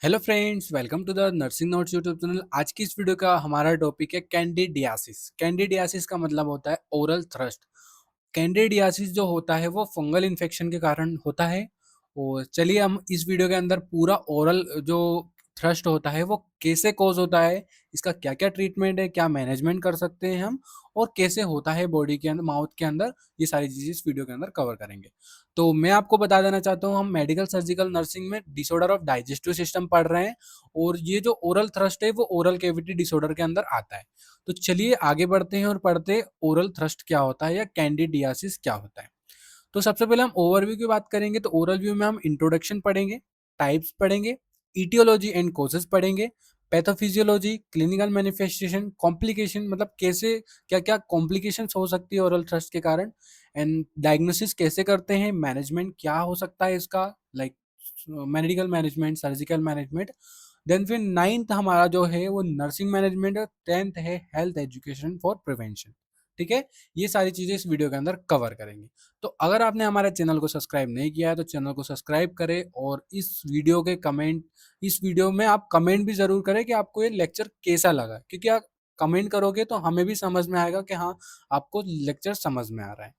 Hello friends, welcome to the nursing notes YouTube channel. आज की इस वीडियो का हमारा टॉपिक है कैंडिडियासिस। कैंडिडियासिस का मतलब होता है ओरल थ्रस्ट। कैंडिडियासिस जो होता है वो फंगल इन्फेक्शन के कारण होता है। और चलिए हम इस वीडियो के अंदर पूरा ओरल जो थ्रस्ट होता है वो कैसे कॉज होता है, इसका क्या क्या ट्रीटमेंट है, क्या मैनेजमेंट कर सकते हैं हम, और कैसे होता है बॉडी के अंदर, माउथ के अंदर, ये सारी चीजें इस वीडियो के अंदर कवर करेंगे। तो मैं आपको बता देना चाहता हूँ, हम मेडिकल सर्जिकल नर्सिंग में डिसऑर्डर ऑफ डाइजेस्टिव सिस्टम पढ़ रहे हैं, और ये जो ओरल थ्रस्ट है वो ओरल कैविटी डिसऑर्डर के अंदर आता है। तो चलिए आगे बढ़ते हैं और पढ़ते हैं ओरल थ्रस्ट क्या होता है या कैंडिडियासिस क्या होता है। तो सबसे पहले हम ओवरव्यू की बात करेंगे। तो ओवरव्यू में हम इंट्रोडक्शन पढ़ेंगे, टाइप्स पढ़ेंगे, इटियोलॉजी एंड कोजेस पढ़ेंगे, पैथोफिजियोलॉजी, क्लिनिकल मैनिफेस्टेशन, कॉम्प्लिकेशन मतलब कैसे क्या क्या कॉम्प्लिकेशंस हो सकती है ओरल थ्रस्ट के कारण, एंड डायग्नोसिस कैसे करते हैं, मैनेजमेंट क्या हो सकता है इसका, like medical management, surgical management. Then फिर नाइन्थ हमारा जो है वो नर्सिंग मैनेजमेंट है, टेंथ है हेल्थ एजुकेशन फॉर प्रिवेंशन। ठीक है, ये सारी चीजें इस वीडियो के अंदर कवर करेंगे। तो अगर आपने हमारे चैनल को सब्सक्राइब नहीं किया है तो चैनल को सब्सक्राइब करें, और इस वीडियो में आप कमेंट भी जरूर करें कि आपको ये लेक्चर कैसा लगा, क्योंकि आप कमेंट करोगे तो हमें भी समझ में आएगा कि हाँ, आपको लेक्चर समझ में आ रहा है।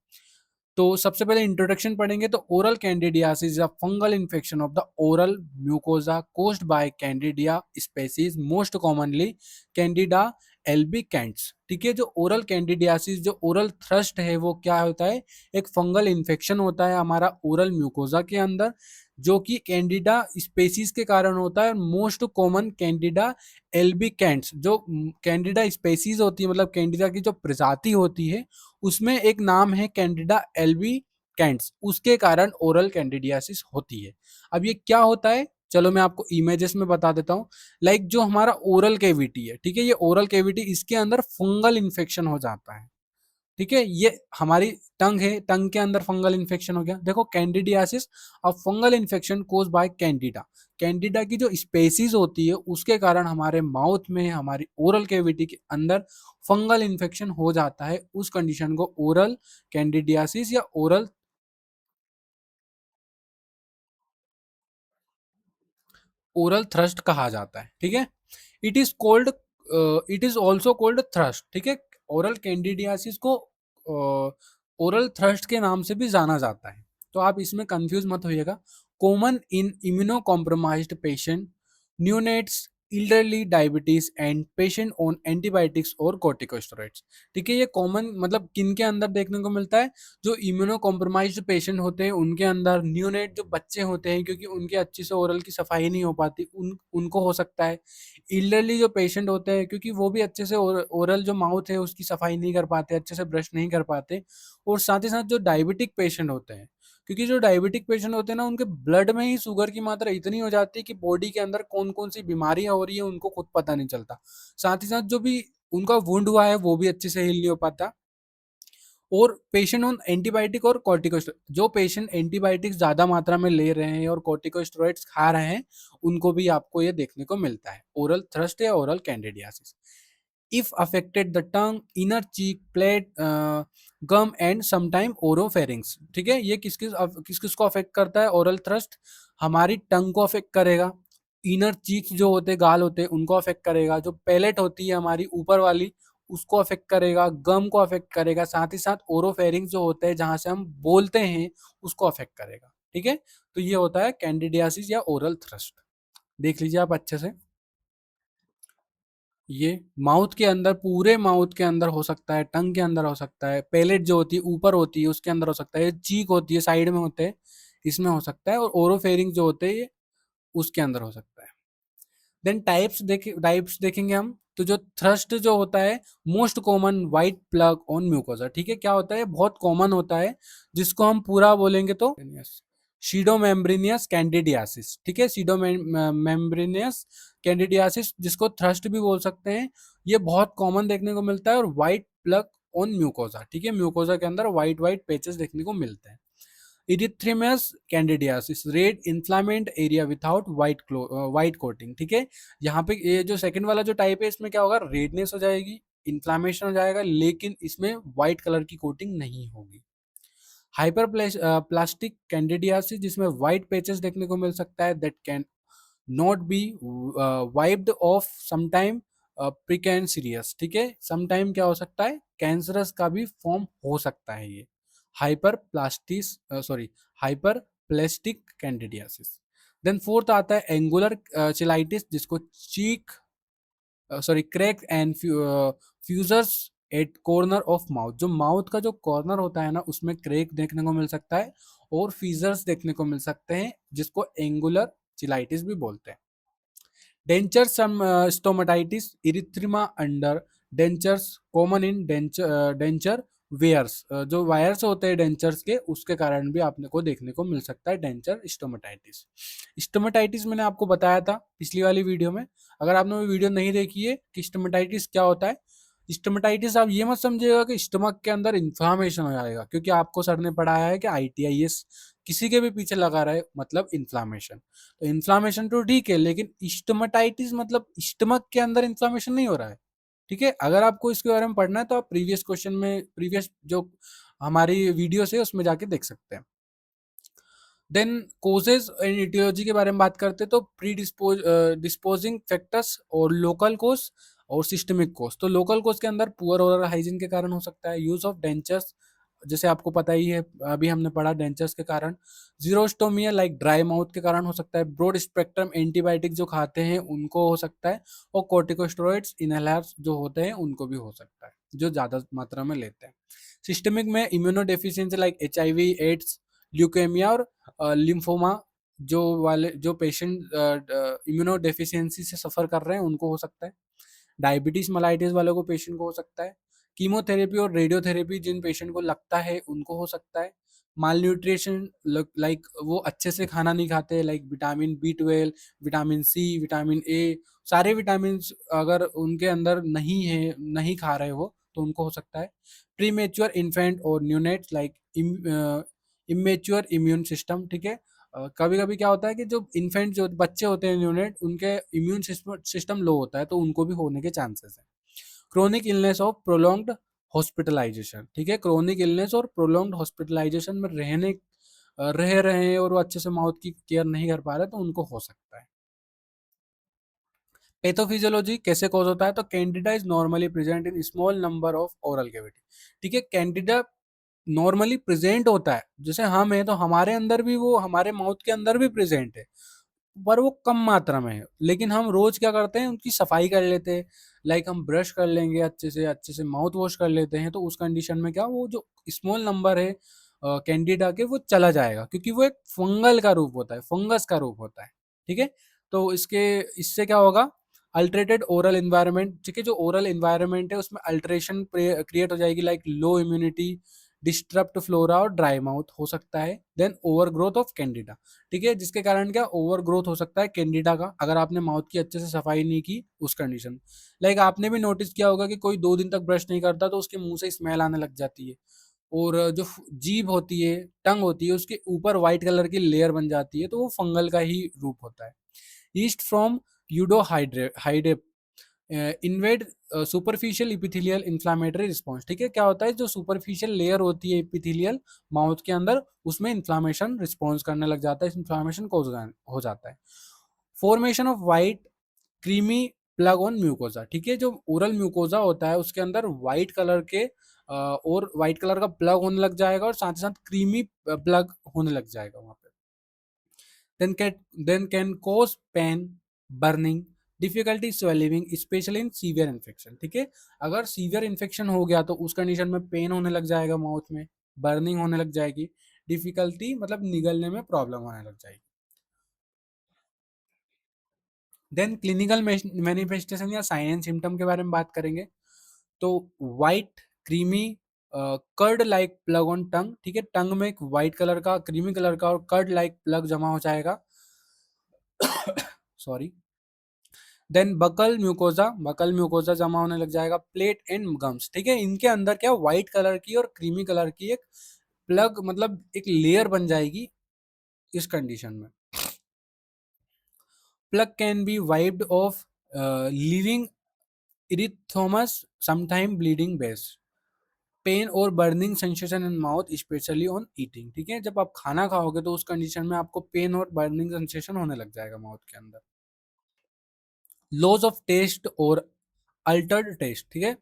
तो सबसे पहले इंट्रोडक्शन पढ़ेंगे। तो oral candidiasis a fungal infection of the oral mucosa caused by candida species, most commonly candida albicans. ठीक है, जो ओरल कैंडिडियासिस, जो ओरल थ्रस्ट है, वो क्या होता है, एक फंगल इन्फेक्शन होता है हमारा ओरल म्यूकोजा के अंदर, जो कि कैंडिडा स्पेसीज के कारण होता है। मोस्ट कॉमन कैंडिडा एल्बिकेंट्स, जो कैंडिडा स्पेसीज होती है, मतलब कैंडिडा की जो प्रजाति होती है, उसमें एक नाम है कैंडिडा एल्बी कैंट्स, उसके कारण ओरल कैंडिडियासिस होती है। अब ये क्या होता है, चलो मैं आपको इमेजेस में बता देता हूँ। लाइक जो हमारा ओरल कैविटी है, ठीक है, ये ओरल कैविटी, इसके अंदर फंगल इन्फेक्शन हो जाता है। ठीक है, ये हमारी टंग है, टंग के अंदर फंगल इन्फेक्शन हो गया। देखो, कैंडिडियासिस और fungal infection cause by Candida. Candida की जो स्पेसीज होती है उसके कारण हमारे माउथ में, हमारी ओरल कैविटी के अंदर फंगल इन्फेक्शन हो जाता है। उस कंडीशन को ओरल कैंडिडियासिस या ओरल थ्रस्ट कहा जाता है। ठीक है, it is cold, it is also cold thrust. ठीक है, ओरल कैंडिडियासिस को ओरल थ्रस्ट के नाम से भी जाना जाता है, तो आप इसमें कंफ्यूज मत होइएगा। Common in immunocompromised patient, neonates, elderly, diabetes and patient on antibiotics और कॉर्टिकोस्टेरॉइड्स। ठीक है, ये कॉमन मतलब किन के अंदर देखने को मिलता है, जो इम्यूनो कॉम्प्रोमाइज्ड पेशेंट होते हैं उनके अंदर, न्यूनेट जो बच्चे होते हैं, क्योंकि उनके अच्छे से ओरल की सफाई नहीं हो पाती, उनको हो सकता है। इल्डरली जो पेशेंट होते हैं, क्योंकि वो भी अच्छे से ओरल जो माउथ है उसकी सफाई नहीं कर पाते, अच्छे से ब्रश नहीं कर पाते। और साथ ही साथ जो डायबिटिक पेशेंट होते हैं, क्योंकि जो डायबिटिक पेशेंट होते हैं ना, उनके ब्लड में ही शुगर की मात्रा इतनी हो जाती है कि बॉडी के अंदर कौन कौन सी बीमारियां हो रही है उनको खुद पता नहीं चलता। साथ ही साथ जो भी उनका वुंड हुआ है वो भी अच्छे से हील नहीं हो पाता। और पेशेंट ऑन एंटीबायोटिक और कॉर्टिकोस्टेरॉइड, जो पेशेंट एंटीबायोटिक्स ज्यादा मात्रा में ले रहे हैं और कॉर्टिकोस्टेरॉइड्स खा रहे हैं, उनको भी आपको ये देखने को मिलता है, ओरल थ्रस्ट या oral candidiasis. If affected the tongue, inner cheek, palate, gum and sometime oropharynx. ठीक है, ये किस किस को अफेक्ट करता है ओरल थ्रस्ट, हमारी टंग को अफेक्ट करेगा, इनर चीक्स जो होते हैं, गाल होते हैं, उनको अफेक्ट करेगा, जो पैलेट होती है हमारी ऊपर वाली, उसको अफेक्ट करेगा, गम को अफेक्ट करेगा, साथ ही साथ ओरोफेरिंग्स जो होते हैं जहां से हम बोलते हैं, उसको अफेक्ट करेगा। ठीक है, तो ये होता है कैंडिडियासिस या ओरल थ्रस्ट। देख लीजिए आप अच्छे से। ये माउथ के अंदर, पूरे माउथ के अंदर हो सकता है, टंग के अंदर हो सकता है, पैलेट जो होती है ऊपर होती है उसके अंदर हो सकता है, चीक होती है साइड में होते हैं, इसमें हो सकता है, और ओरोफेरिंग जो होते हैं ये उसके अंदर हो सकता है। देन टाइप्स देखेंगे हम। तो जो थ्रस्ट जो होता है, most common white plug on mucosa. ठीक है, क्या होता है, बहुत कॉमन होता है, जिसको हम पूरा बोलेंगे तो सीडोमेम्ब्रेनियस कैंडिडियासिस। ठीक है, सीडोमेम्ब्रेनियस कैंडिडियासिस, जिसको थ्रस्ट भी बोल सकते हैं, ये बहुत कॉमन देखने को मिलता है। और वाइट प्लग ऑन म्यूकोसा, ठीक है, म्यूकोसा के अंदर व्हाइट व्हाइट पेचेस देखने को मिलते हैं। Erythematous candidiasis, red inflamed area without white coating. ठीक है, यहाँ पे ये जो सेकंड वाला जो टाइप है, इसमें क्या होगा, रेडनेस हो जाएगी, इन्फ्लामेशन हो जाएगा, लेकिन इसमें व्हाइट कलर की कोटिंग नहीं होगी। हाइपर प्लास्टिक कैंडिडियासिस, जिसमें व्हाइट पेचेस देखने को मिल सकता है, that can not be wiped off sometime precancerous, ठीक है। समटाइम क्या हो सकता है, कैंसरस का भी फॉर्म हो सकता है ये। Hyperplastic sorry hyperplastic candidiasis. Then fourth आता है एंगुलर चिलाइटिस, जिसको cheek sorry crack and fissures at corner of mouth. जो माउथ का जो कॉर्नर होता है ना, उसमें क्रैक देखने को मिल सकता है और फीजर्स देखने को मिल सकते हैं, जिसको एंगुलर चिलाइटिस भी बोलते हैं। Denture stomatitis erythema under dentures, common in denture wearers. जो वायर्स होते हैं डेंचर्स के, उसके कारण भी आपने को देखने को मिल सकता है डेंचर स्टोमेटाइटिस। स्टोमेटाइटिस मैंने आपको बताया था पिछली वाली वीडियो में। अगर आपने वो वीडियो नहीं देखी है कि स्टोमेटाइटिस क्या होता है, स्टोमेटाइटिस आप ये मत समझिएगा कि स्टमक के अंदर इन्फ्लामेशन हो जाएगा, क्योंकि आपको सर ने पढ़ाया है कि ITIS किसी के भी पीछे लगा रहे मतलब इन्फ्लामेशन। तो इन्फ्लामेशन तो ठीक है, लेकिन स्टोमेटाइटिस मतलब स्टमक के अंदर इन्फ्लामेशन नहीं हो रहा है, ठीक है। अगर आपको इसके बारे में पढ़ना है तो आप प्रीवियस क्वेश्चन में, प्रीवियस जो हमारी वीडियो है उसमें जाके देख सकते हैं। देन कोजेज एंड इटियोलॉजी के बारे में बात करते हैं, तो प्री डिस्पोजिंग फैक्टर्स और लोकल कोज और सिस्टमिक कोज। तो लोकल कोज के अंदर पुअर ओरल हाइजीन के कारण हो सकता है, यूज ऑफ डेंचर्स, जैसे आपको पता ही है, अभी हमने पढ़ा डेंचर्स के कारण। जीरोस्टोमिया लाइक ड्राई माउथ के कारण हो सकता है। ब्रॉड स्पेक्ट्रम एंटीबायोटिक जो खाते हैं उनको हो सकता है, और कॉर्टिकोस्टेरॉइड्स इनहेलर्स जो होते हैं उनको भी हो सकता है, जो ज्यादा मात्रा में लेते हैं। सिस्टमिक में immunodeficiency like HIV, AIDS, leukaemia और लिम्फोमा, जो पेशेंट इम्यूनो डेफिशिएंसी से सफर कर रहे हैं उनको हो सकता है। डायबिटीज मलाइटिस वालों को पेशेंट को हो सकता है। कीमोथेरेपी और रेडियोथेरेपी जिन पेशेंट को लगता है उनको हो सकता है। माल न्यूट्रिशन लाइक वो अच्छे से खाना नहीं खाते, like vitamin B12, vitamin C, vitamin A, सारे विटामिन अगर उनके अंदर नहीं है, नहीं खा रहे हो, तो उनको हो सकता है। प्रीमेच्योर इन्फेंट और neonates like immature immune system, ठीक है। कभी कभी क्या होता है कि जो इन्फेंट, जो बच्चे होते हैं न्यूनेट, उनके इम्यून सिस्टम लो होता है, तो उनको भी होने के चांसेस है। Chronic illness of prolonged hospitalisation, ठीक है। क्रोनिक इलनेस और प्रोलॉन्ग्ड हॉस्पिटलाइजेशन में रह रहे हैं और वो अच्छे से माउथ की केयर नहीं कर पा रहे, तो उनको हो सकता है। पैथोफिजियोलॉजी कैसे कॉज होता है, तो Candida is normally present in small number of oral cavity, ठीक है। कैंडिडा नॉर्मली प्रेजेंट होता है, जैसे हम है तो हमारे अंदर भी, वो हमारे माउथ के अंदर भी प्रेजेंट है, पर वो कम मात्रा में है। लेकिन हम रोज क्या करते हैं, उनकी सफाई कर लेते हैं, लाइक हम ब्रश कर लेंगे, अच्छे से माउथ वॉश कर लेते हैं, तो उस कंडीशन में क्या, वो जो स्मॉल नंबर है कैंडिडा के, वो चला जाएगा, क्योंकि वो एक फंगल का रूप होता है, फंगस का रूप होता है, ठीक है। तो इससे क्या होगा, अल्टरेटेड ओरल इन्वायरमेंट, ठीक है। जो ओरल इन्वायरमेंट है उसमें अल्टरेशन क्रिएट हो जाएगी, like low immunity, disturbed flora और ड्राई माउथ हो सकता है। Then over growth of Candida, ठीक है, जिसके कारण क्या, ओवर ग्रोथ हो सकता है कैंडिडा का, अगर आपने माउथ की अच्छे से सफाई नहीं की उस कंडीशन। लाइक आपने भी नोटिस किया होगा कि कोई 2 दिन तक ब्रश नहीं करता तो उसके मुंह से स्मेल आने लग जाती है, और जो जीभ होती है, टंग होती है, उसके ऊपर व्हाइट कलर की लेयर बन जाती है, तो वो फंगल का ही रूप होता है। ईस्ट फ्रॉम यूडोहाइड्रे invade superficial epithelial inflammatory response, ठीक है। क्या होता है, जो सुपरफिशियल लेयर होती है इपिथेलियल माउथ के अंदर, उसमें इन्फ्लामेशन रिस्पॉन्स करने लग जाता है, इन्फ्लामेशन को हो जाता है। Formation of white creamy plug on mucosa, ठीक है। जो ओरल म्यूकोजा होता है उसके अंदर व्हाइट कलर के और व्हाइट कलर का प्लग होने लग जाएगा, और साथ ही साथ क्रीमी प्लग होने लग जाएगा वहां पे। Then can cause pain, burning, difficulty swelling, specially in severe infection, ठीक है। अगर सीवियर इन्फेक्शन हो गया तो उस कंडीशन में पेन होने लग जाएगा माउथ में, बर्निंग होने लग जाएगी, डिफिकल्टी मतलब निगलने में प्रॉब्लम होने लग जाएगी। देन क्लिनिकल मैनिफेस्टेशन या साइन एंड सिम्टम के बारे में बात करेंगे, तो white creamy curd like plug on tongue, ठीक है। टंग में एक वाइट कलर का, क्रीमी कलर का और कर्ड लाइक प्लग जमा हो जाएगा, सॉरी। देन बकल म्यूकोजा जमा होने लग जाएगा। प्लेट एंड गम्स, ठीक है। इनके अंदर क्या, व्हाइट कलर की और क्रीमी कलर की एक प्लग मतलब एक लेयर बन जाएगी इस कंडीशन में। Plug can be wiped off leaving erythematous, sometime bleeding base, pain और burning sensation in mouth especially on eating, ठीक है। जब आप खाना खाओगे तो उस कंडीशन में आपको पेन और बर्निंग सेंसेशन होने लग जाएगा माउथ के अंदर। लॉस ऑफ टेस्ट और अल्टर्ड टेस्ट, ठीक है,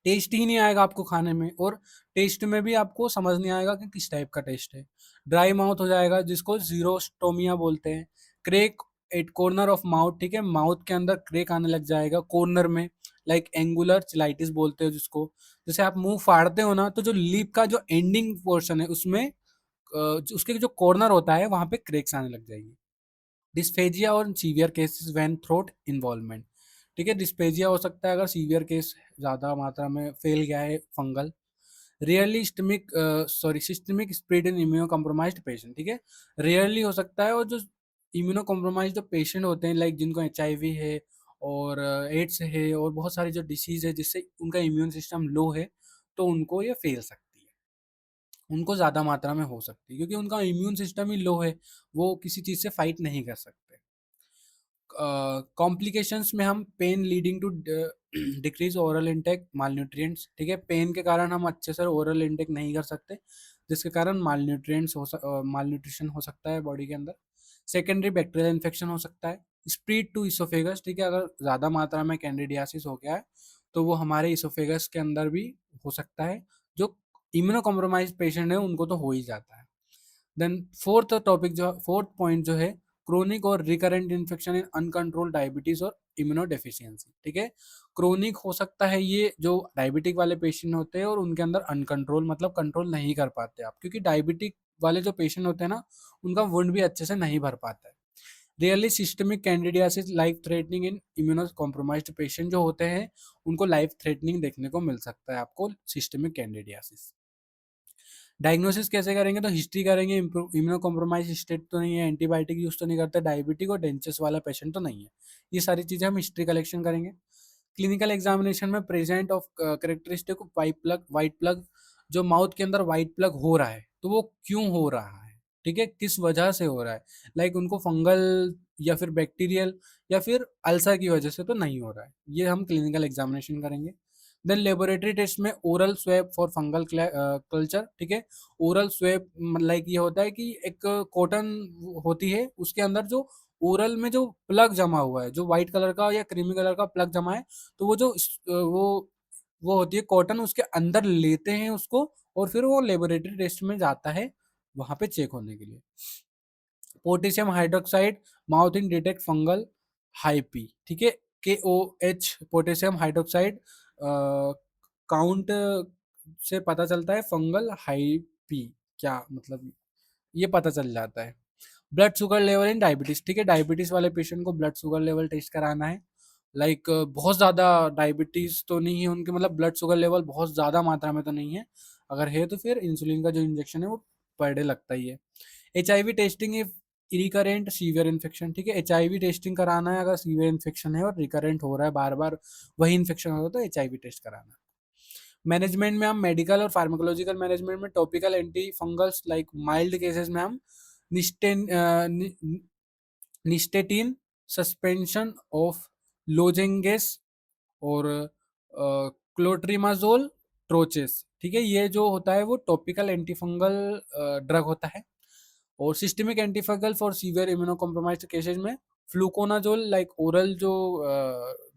टेस्ट ही नहीं आएगा आपको खाने में, और टेस्ट में भी आपको समझ नहीं आएगा कि किस टाइप का टेस्ट है। ड्राई माउथ हो जाएगा जिसको जीरोस्टोमिया बोलते हैं। Crack at corner of mouth, ठीक है, माउथ के अंदर क्रेक आने लग जाएगा कॉर्नर में, लाइक एंगुलर चिलाइटिस बोलते हैं जिसको। जैसे आप मुंह फाड़ते हो ना, तो जो लिप का जो एंडिंग पोर्शन है उसमें उसके जो कॉर्नर होता है वहां पे क्रेक्स आने लग जाएगी। डिस्फेजिया और severe cases when throat involvement, ठीक है, डिस्फेजिया हो सकता है अगर सीवियर केस ज़्यादा मात्रा में फैल गया है fungal. Rarely systemic spread in immuno compromised patient, ठीक है, रेयरली हो सकता है। और जो इम्यूनो कम्प्रोमाइज्ड जो पेशेंट होते हैं, लाइक जिनको एचआईवी है और एड्स है और बहुत सारी जो डिसीज़ है जिससे उनका इम्यून सिस्टम लो है, तो उनको ये फैल सकती है, उनको ज़्यादा मात्रा में हो सकती है क्योंकि उनका इम्यून सिस्टम ही लो है, वो किसी चीज़ से फाइट नहीं कर सकते। कॉम्प्लिकेशंस में हम pain leading to decrease oral intake malnutrients, ठीक है, पेन के कारण हम अच्छे से ओरल इंटेक नहीं कर सकते, जिसके कारण मालन्यूट्रिशन हो सकता है बॉडी के अंदर। सेकेंडरी बैक्टीरियल इन्फेक्शन हो सकता है। स्प्रीड टू इसोफेगस, ठीक है, अगर ज़्यादा मात्रा में कैंडिडियासिस हो गया है तो वो हमारे इसोफेगस के अंदर भी हो सकता है। जो इम्यूनो कॉम्प्रोमाइज पेशेंट है उनको तो हो ही जाता है। देन फोर्थ पॉइंट जो है, क्रोनिक और recurrent infection in uncontrol diabetes और इम्यूनोडेफिशिएंसी, ठीक है, क्रोनिक हो सकता है ये जो डायबिटिक वाले पेशेंट होते हैं और उनके अंदर अनकंट्रोल मतलब कंट्रोल नहीं कर पाते आप, क्योंकि डायबिटिक वाले जो पेशेंट होते हैं ना, उनका वुंड भी अच्छे से नहीं भर पाता है। Really systemic candidiasis life threatening in immunocompromised patient जो होते हैं उनको लाइफ थ्रेटनिंग देखने को मिल सकता है आपको सिस्टमिक कैंडिडियासिस। डायग्नोसिस कैसे करेंगे, तो हिस्ट्री करेंगे, इम्यूनो कॉम्प्रोमाइज स्टेट तो नहीं है, एंटीबायोटिक यूज तो नहीं करते, डायबिटिक और डेंचस वाला पेशेंट तो नहीं है, ये सारी चीजें हम हिस्ट्री कलेक्शन करेंगे। क्लिनिकल एग्जामिनेशन में present of characteristic white plug, जो माउथ के अंदर वाइट प्लग हो रहा है तो वो क्यों हो रहा है, ठीक है, किस वजह से हो रहा है, लाइक उनको फंगल या फिर बैक्टीरियल या फिर अल्सर की वजह से तो नहीं हो रहा है, ये हम क्लिनिकल एग्जामिनेशन करेंगे। देन लेबोरेटरी टेस्ट में oral swab for fungal culture, ठीक है, ओरल स्वैब लाइक ये होता है कि एक कॉटन होती है उसके अंदर जो ओरल में जो प्लग जमा हुआ है, जो व्हाइट कलर का या क्रीमी कलर का प्लग जमा है, तो वो जो वो होती है कॉटन, उसके अंदर लेते हैं उसको और फिर वो लेबोरेटरी टेस्ट में जाता है वहां पे चेक होने के लिए। पोटेशियम हाइड्रोक्साइड माउथ इन डिटेक्ट फंगल हाइपी, ठीक है, KOH पोटेशियम हाइड्रोक्साइड काउंट से पता चलता है फंगल हाइपी क्या मतलब, ये पता चल जाता है। Blood sugar level in diabetes, ठीक है, डायबिटीज वाले पेशेंट को ब्लड शुगर लेवल टेस्ट कराना है, लाइक बहुत ज़्यादा डायबिटीज तो नहीं है उनके, मतलब ब्लड शुगर लेवल बहुत ज़्यादा मात्रा में तो नहीं है, अगर है तो फिर इंसुलिन का जो इंजेक्शन है वो पर डे लगता ही है। HIV testing if recurrent severe infection, ठीक है, HIV टेस्टिंग कराना है अगर सीवियर इन्फेक्शन है और रिकरेंट हो रहा है बार बार वही इन्फेक्शन हो रहा है तो HIV टेस्ट कराना है। मैनेजमेंट में हम मेडिकल और फार्माकोलॉजिकल मैनेजमेंट में topical anti fungals like mild cases में हम निस्टेन निस्टेटिन सस्पेंशन ऑफ लोजेंगेस और क्लोट्रिमाजोल ट्रोचेस, ठीक है, ये जो होता है वो टॉपिकल एंटीफंगल ड्रग होता है। और systemic antifungal for severe immuno compromised cases में फ्लूकोनाजोल लाइक ओरल जो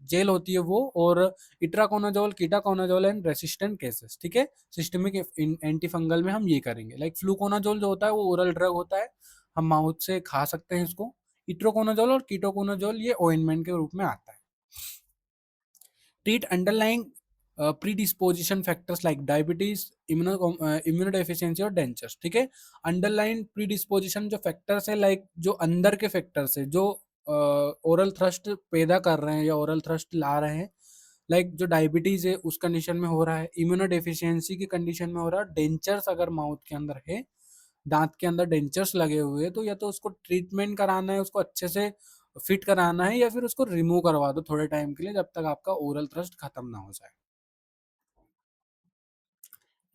जेल होती है वो, और itraconazole ketoconazole and resistant cases, ठीक है, सिस्टमिक एंटीफंगल में हम ये करेंगे। लाइक फ्लूकोनाजोल जो होता है वो ओरल ड्रग होता है, हम माउथ से खा सकते हैं इसको। इट्रोकोनाजोल और कीटोकोनाजोल ये ऑइंटमेंट के रूप में आता है। Treat underlying predisposition factors like diabetes, immunodeficiency और डेंचर्स, ठीक है, अंडरलाइन प्रीडिस्पोजिशन जो फैक्टर्स है, लाइक जो अंदर के फैक्टर्स है जो ओरल थ्रस्ट पैदा कर रहे हैं या ओरल थ्रस्ट ला रहे हैं, लाइक जो डायबिटीज है उस कंडीशन में हो रहा है, इम्यूनोडेफिशिएंसी की कंडीशन में हो रहा है, डेंचर्स अगर माउथ के अंदर है, दांत के अंदर डेंचर्स लगे हुए हैं, तो या तो उसको ट्रीटमेंट कराना है, उसको अच्छे से फिट कराना है, या फिर उसको रिमूव करवा दो थोड़े टाइम के लिए जब तक आपका ओरल थ्रस्ट खत्म ना हो जाए।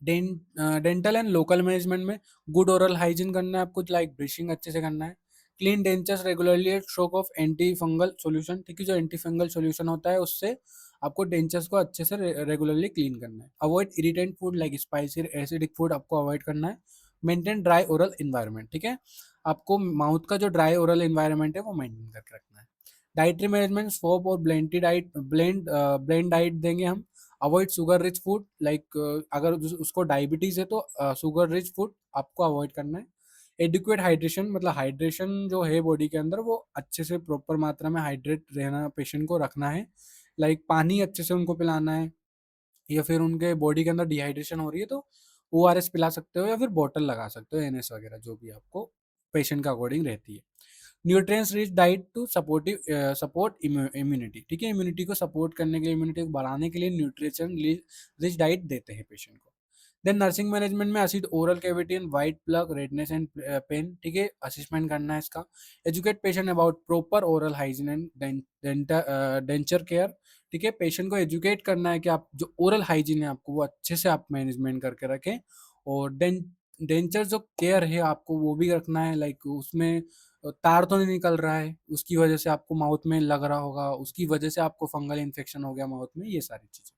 डेंटल एंड लोकल मैनेजमेंट में गुड ओरल हाइजीन करना है आपको, लाइक ब्रशिंग अच्छे से करना है। Clean dentures regularly at stroke of anti fungal solution, ठीक है, जो एंटी फंगल सोल्यूशन होता है उससे आपको डेंचर्स को अच्छे से रेगुलरली क्लीन करना है। Avoid irritant food like spicy acidic food आपको अवॉइड करना है। मेंटेन ड्राई ओरल इन्वायरमेंट, ठीक है, आपको माउथ का जो ड्राई ओरल इन्वायरमेंट है वो मेंटेन करके रखना है। डाइटरी मैनेजमेंट सोप और ब्लेंड डाइट देंगे हम। Avoid sugar rich food, like अगर उसको डायबिटीज है तो शुगर रिच फूड आपको अवॉइड करना है। एडिक्वेट हाइड्रेशन, मतलब हाइड्रेशन जो है बॉडी के अंदर वो अच्छे से प्रॉपर मात्रा में हाइड्रेट रहना, पेशेंट को रखना है। लाइक पानी अच्छे से उनको पिलाना है, या फिर उनके बॉडी के अंदर डिहाइड्रेशन हो रही है तो ओआरएस पिला सकते हो, या फिर बॉटल लगा सकते हो, एनएस वगैरह, जो भी आपको पेशेंट के अकॉर्डिंग रहती है। Nutrients rich diet to support immunity, ठीक है, इम्यूनिटी को सपोर्ट करने के लिए, इम्यूनिटी को बढ़ाने के लिए न्यूट्रिशन रिच डाइट देते हैं पेशेंट को। देन नर्सिंग मैनेजमेंट में assess oral cavity and white plug redness and pain, ठीक है, असिस्मेंट करना है इसका। Educate patient about proper oral hygiene and denture care, ठीक है, पेशेंट को एजुकेट करना है कि आप जो ओरल हाइजीन है आपको वो अच्छे से आप मैनेजमेंट करके रखें। और डेंचर जो केयर है आपको वो भी रखना है, लाइक उसमें तार तो नहीं निकल रहा है, उसकी वजह से आपको माउथ में लग रहा होगा, उसकी वजह से आपको फंगल इन्फेक्शन हो गया माउथ में, ये सारी चीज़ें।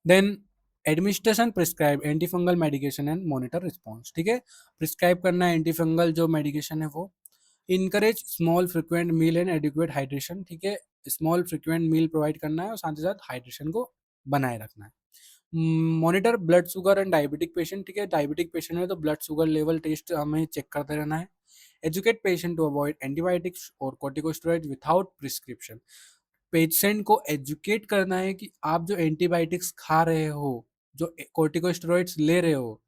Then administration prescribe antifungal medication and monitor response, ठीक है, प्रिस्क्राइब करना है एंटीफंगल जो मेडिकेशन है वो। Encourage small frequent meal and adequate hydration, ठीक है, स्मॉल फ्रिक्वेंट मील प्रोवाइड करना है और साथ ही साथ हाइड्रेशन को बनाए रखना है। Monitor blood sugar and diabetic patient, ठीक है, डायबिटिक पेशेंट है तो ब्लड शुगर लेवल टेस्ट हमें चेक करते रहना है। Educate patient to avoid antibiotics और कॉर्टिकोस्टेरॉइड विदाउट प्रिस्क्रिप्शन, पेशेंट को एजुकेट करना है कि आप जो एंटीबायोटिक्स खा रहे हो, जो कॉर्टिकोस्टेरॉइड्स ले रहे हो,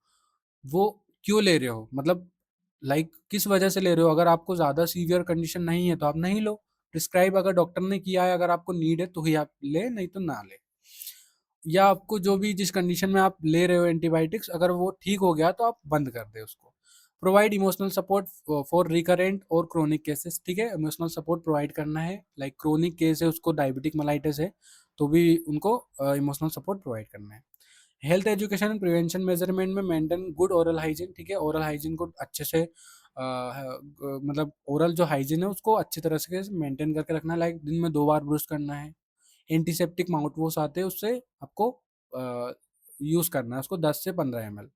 वो क्यों ले रहे हो, मतलब लाइक किस वजह से ले रहे हो। अगर आपको ज़्यादा सीवियर कंडीशन नहीं है तो आप नहीं लो, प्रिस्क्राइब अगर डॉक्टर ने किया है, अगर आपको नीड है तो ही आप ले, नहीं तो ना ले। या आपको जो भी जिस कंडीशन में आप ले रहे हो एंटीबायोटिक्स, अगर वो ठीक हो गया तो आप बंद कर दे उसको। Provide emotional support for recurrent और क्रोनिक केसेस, ठीक है, इमोशनल सपोर्ट प्रोवाइड करना है, लाइक क्रोनिक केस है उसको डायबिटिक मेलाइटिस है तो भी उनको इमोशनल सपोर्ट प्रोवाइड करना है। Health education and prevention measurement में मेंटेन गुड ओरल हाइजीन, ठीक है, ओरल हाइजीन को अच्छे से मतलब ओरल जो हाइजीन है उसको अच्छी तरह से मेंटेन करके रखना है, लाइक दिन में 2 बार ब्रश करना है। एंटीसेप्टिक माउथ वॉश आते हैं उससे आपको यूज़ करना है उसको 10 से 15 ml।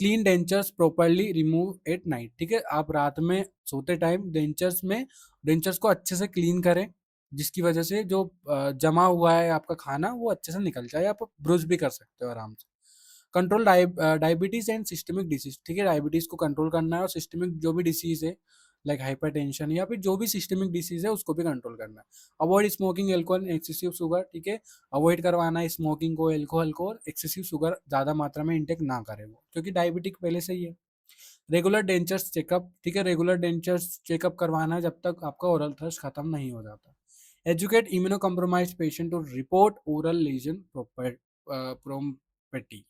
Clean dentures properly remove at night, ठीक है, आप रात में सोते टाइम डेंचर्स को अच्छे से क्लीन करें, जिसकी वजह से जो जमा हुआ है आपका खाना वो अच्छे से निकल जाए, आप ब्रुश भी कर सकते हो आराम से। Control diabetes and systemic disease, ठीक है, डायबिटीज को कंट्रोल करना है और सिस्टमिक जो भी डिसीज है लाइक हाइपरटेंशन या फिर जो भी सिस्टमिक डिसीज है उसको भी कंट्रोल करना है। Avoid smoking, alcohol, excessive sugar, ठीक है, अवॉइड करवाना है स्मोकिंग को, एल्कोहल को, और एक्सेसिव शुगर ज़्यादा मात्रा में इंटेक ना करे वो, क्योंकि डायबिटिक पहले से ही है। रेगुलर डेंचर्स चेकअप, ठीक है, रेगुलर डेंचर्स चेकअप करवाना है जब तक आपका ओरल थ्रस्ट खत्म नहीं हो जाता। Educate immunocompromise patient to report oral lesion promptly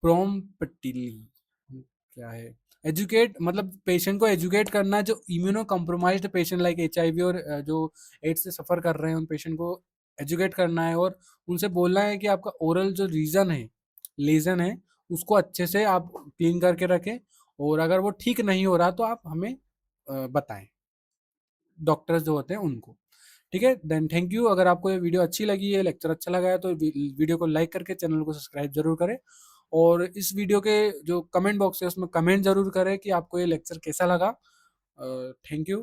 promptly, क्या है, एजुकेट मतलब पेशेंट को एजुकेट करना है, जो immuno compromised patient like HIV और जो एड्स से सफ़र कर रहे हैं उन पेशेंट को एजुकेट करना है और उनसे बोलना है कि आपका ओरल जो रीजन है, लीजन है, उसको अच्छे से आप क्लीन करके रखें, और अगर वो ठीक नहीं हो रहा तो आप हमें बताएं, डॉक्टर्स जो होते हैं उनको। ठीक है, देन थैंक यू। अगर आपको ये वीडियो अच्छी लगी है, लेक्चर अच्छा लगा है तो वीडियो को लाइक करके चैनल को सब्सक्राइब जरूर करें, और इस वीडियो के जो कमेंट बॉक्स है उसमें कमेंट जरूर करें कि आपको ये लेक्चर कैसा लगा। Thank you.